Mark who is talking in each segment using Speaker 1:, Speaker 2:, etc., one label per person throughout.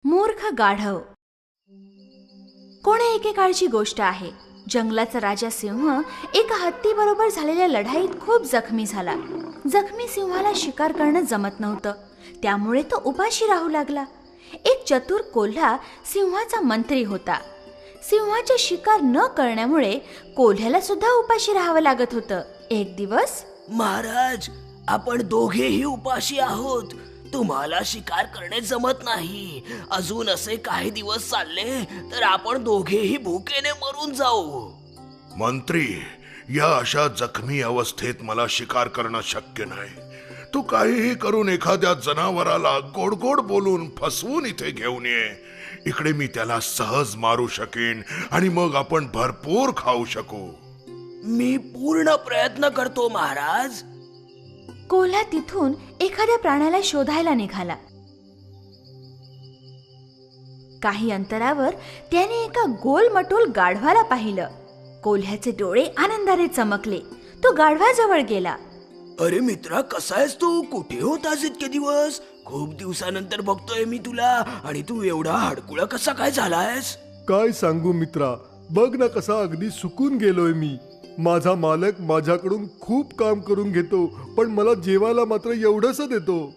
Speaker 1: मूर्ख गाढव. कोणे एकेकाळची गोष्ट आहे. जंगलाचा राजा सिंह एका हत्तीबरोबर झालेल्या लढाईत खूप जखमी झाला. जखमी सिंहाला शिकार करणं जमत नव्हतं, त्यामुळे तो उपाशी राहू लागला. एक चतुर कोल्हा सिंहाचा मंत्री होता. सिंहाचा शिकार न करण्यामुळे कोल्ह्याला सुद्धा उपाशी राहावं लागत होतं. एक दिवस,
Speaker 2: महाराज, आपण दोघेही उपाशी आहोत. तुम्हाला शिकार करणे जमत नाही. अजून असे काही दिवस चालले तर आपण दोघेही भुकेने मरून जाऊ.
Speaker 3: मंत्री, या अशा जखमी अवस्थेत मला शिकार करणं शक्य नाही. तू काहीही करून एखाद्या जनावराला गोड गोड बोलून फसवून इथे घेऊन ये. इकडे मी त्याला सहज मारू शकेन आणि मग आपण भरपूर खाऊ शकू.
Speaker 2: मी पूर्ण प्रयत्न करतो महाराज.
Speaker 1: कोल्हा तिथून एखाद्या प्राण्याला शोधायला निघाला. काही अंतरावर त्याने एका गोलमटोल गाढवाला पाहिलं. कोल्ह्याचे डोळे आनंदाने चमकले. तो गाढवाजवळ गेला.
Speaker 2: अरे मित्रा, कसा आहेस तू? कुठे होतास इतके दिवस? खूप दिवसानंतर बघतोय मी तुला. आणि तू एवढा हडकुळा कसा काय झालायस?
Speaker 4: काय सांगू मित्रा, बघ ना कसा अगदी सुकून गेलोय मी. माझा मालक माझ्याकडून खूप काम करून घेतो, पण मला जेवायला मात्र एवढंच देतो.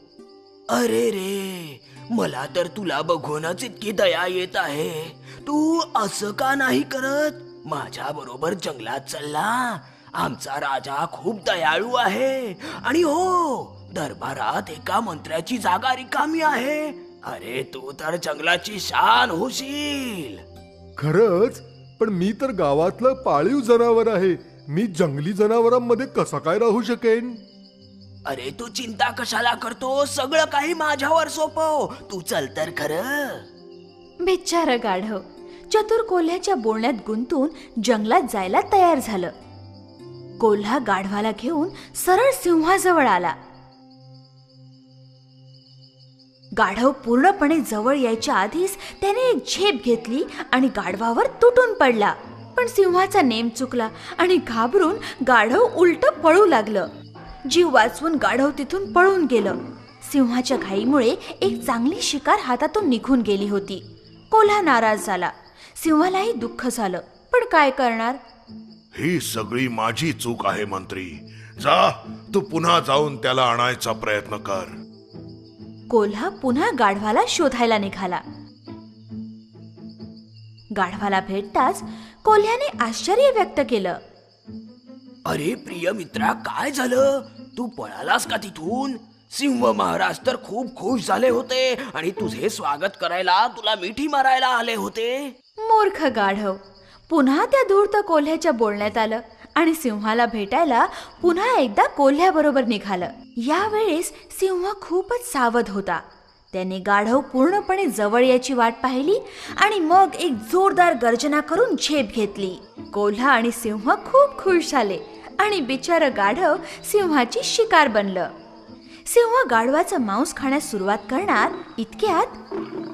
Speaker 2: अरे रे, मला तर तुला बघूनच इतकी दया येत आहे. तू असं का नाही करत? माझ्या बरोबर जंगलात चलला. आमचा राजा खूप दयाळू आहे. आणि हो, दरबारात एका मंत्र्याची जागा रिकामी आहे. अरे, तू तर जंगलाची शान होशील.
Speaker 4: खरंच? पण मी तर गावातलं पाळीव जनावर आहे. मी जंगली जनावरांमध्ये कसा काय राहू शकेन?
Speaker 2: अरे, तू चिंता कशाला करतो? सगळं काही माझ्यावर सोपव. तू चल तर खरं.
Speaker 1: बिचारं गाढव चतुर कोल्ह्याच्या बोलण्यात गुंतून जंगलात जायला तयार झालं. कोल्हा गाढवाला घेऊन सरळ सिंहाजवळ आला. गाढव पूर्णपणे जवळ यायच्या आधीच त्याने एक झेप घेतली आणि गाढवावर तुटून पडला. पण सिंहाचा नेम चुकला आणि घाबरून गाढव उलट पळू लागलं. जीव वाचवून गाढव तिथून पळून गेलं. सिंहाच्या घाईमुळे एक चांगली शिकार हातातून निघून गेली होती. कोल्हा नाराज झाला. सिंहालाही दुःख झालं, पण काय करणार?
Speaker 3: ही सगळी माझी चूक आहे मंत्री. जा, तू पुन्हा जाऊन त्याला आणायचा प्रयत्न कर.
Speaker 1: कोल्हा पुन्हा गाढवाला शोधायला निघाला. गाढवाला भेटताच कोल्ह्याने आश्चर्य व्यक्त केलं.
Speaker 2: अरे प्रिय मित्रा, काय झालं? तू पळालास का तिथून? सिंह महाराज तर खूप खुश झाले होते आणि तुझे स्वागत करायला तुला मिठी मारायला आले होते.
Speaker 1: मूर्ख गाढव. पुन्हा त्या धूर्त कोल्ह्याच्या बोलण्यात आलं आणि सिंहाला भेटायला पुन्हा एकदा कोल्ह्याबरोबर निघालं. यावेळेस सिंह खूपच सावध होता. त्याने गाढव पूर्णपणे जवळ याची वाट पाहिली आणि मग एक जोरदार गर्जना करून झेप घेतली. कोल्हा आणि सिंह खूप खुश झाले आणि बिचारं गाढव सिंहाची शिकार बनलं. सिंह गाढवाचं मांस खाण्यास सुरुवात करणार इतक्यात,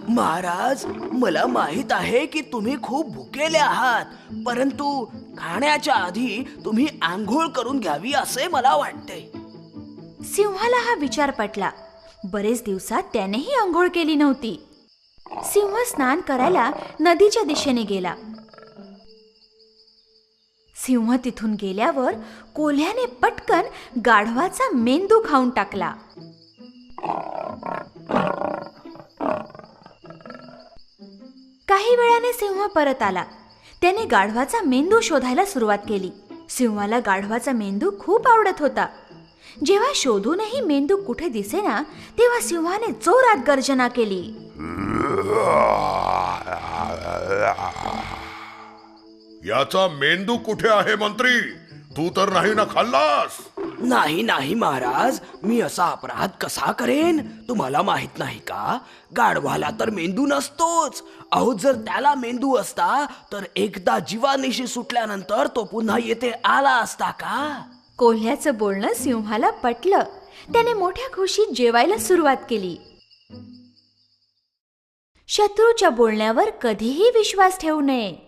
Speaker 2: महाराज, मला माहित आहे की तुम्ही खूप भुकेले आहात, परंतु खाण्याच्या आधी तुम्ही आंघोळ करून घ्यावी असे मला वाटते.
Speaker 1: सिंहाला हा विचार पटला. बरेच दिवसात त्यानेही आंघोळ केली नव्हती. सिंह स्नान करायला नदीच्या दिशेने गेला. सिंह तिथून गेल्यावर कोल्ह्याने पटकन गाढवाचा मेंदू खाऊन टाकला. काही वेळाने सिंह परत आला. त्याने गाढवाचा मेंदू शोधायला सुरुवात केली. सिंहाला गाढवाचा मेंदू खूप आवडत होता. जेव्हा शोधूनही मेंदू कुठे दिसेना, तेव्हा सिंहाने जोरात गर्जना केली.
Speaker 3: याचा मेंदू कुठे आहे मंत्री? तू तर नाही ना खाल्लास?
Speaker 2: नाही नाही महाराज, मी असा अपराध कसा करेन? तुम्हाला माहित नाही का, गाढवाला तर मेंदू नसतोच. अहो, जर त्याला मेंदू असता तर एकदा जीवानिशी सुटल्यानंतर तो पुन्हा येथे आला असता का?
Speaker 1: कोल्ह्याचं बोलणं सिंहाला पटलं. त्याने मोठ्या खुशीत जेवायला सुरुवात केली. शत्रूच्या बोलण्यावर कधीही विश्वास ठेवू नये.